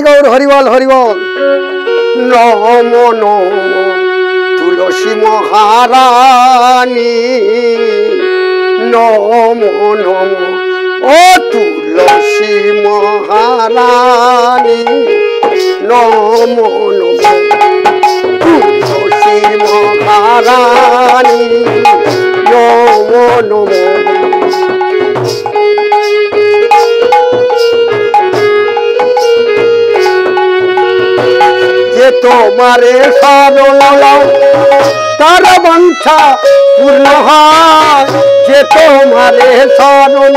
গৌর হরিবল হরিবল। নমো নমো তুলসী মহারানী, নমো নমো ও তুলসী মহারানী, নমো নমো তুলসী মহারানী, নমো নমো। যে তোমারে শরণ তার বাঞ্ছা পূর্ণ হয়, যে তোমারে শরণ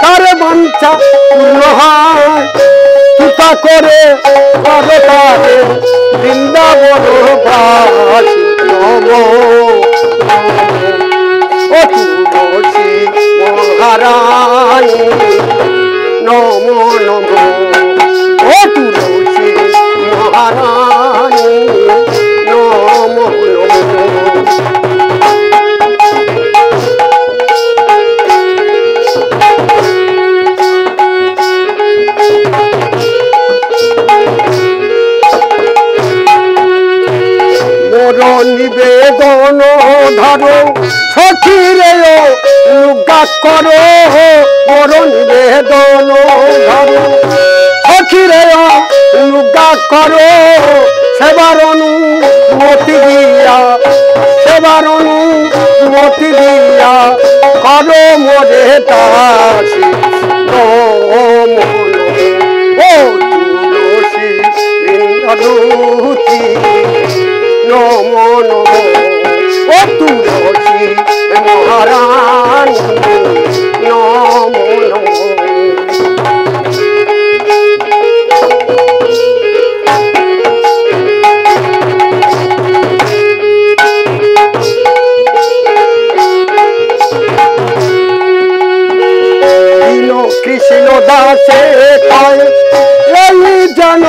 তার বাঞ্ছা পূর্ণ হয়। কৃপা করে পরতারে বৃন্দাবন বাসী, নমো ও তুলসী মহারানী, নমো নমো ও তুলসী মহারানী, নমো নমো। মোর নিবেদন ধরো সখীরে লুগা করো, মোর নিবেদন ধরো সখীরে লুগা করো। সেবার অনুমতি দিয়া, সেবার অনুমতি দিয়া করো মোরে দাসী, নমো ও তুলসী বৃন্দাবতী, নমো নমো ও তুলসী মহারানী, নমো নমো। কৃষ্ণ দাসে কয় এই যেন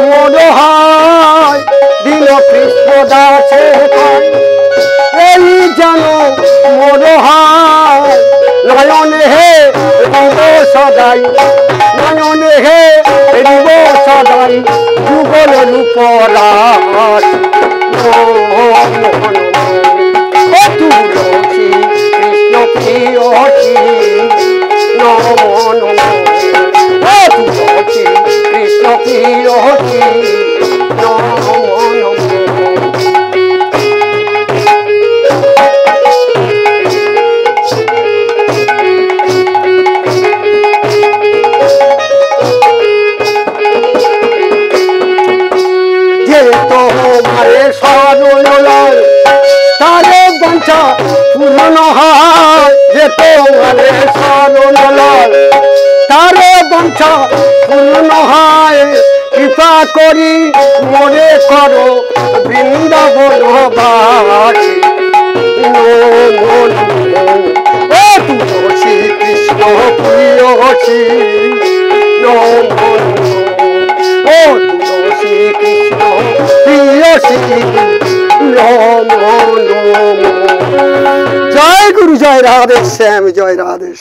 মন হয়, দিন কৃষ্ণ দাসে কয় এই যেন মন হয়। নয়নে হে রিব সদাই, নয়নে হে রিব সদাই, যুগল রূপরাজ, নমো নমো ও তুলসী কৃষ্ণ প্রিয়সী, নমো নমো ও তুলসী কৃষ্ণ প্রিয়সী, নমো নমো। যে তোমারে শরণ লয় তারে বাঞ্ছা পূর্ণ হয়, যে তোমারে শরণ লয় তারে বাঞ্ছা পূর্ণ হয়। কৃপা করি মনে করো বৃন্দাবন বাসী, নমো নমো ও তুলসী কৃষ্ণ প্রিয়সী, নমো নমো ও তুলসী কৃষ্ণ প্রিয়সী, নমো নমো। জয় গুরু, জয় রাধে শ্যাম, জয় রাধে।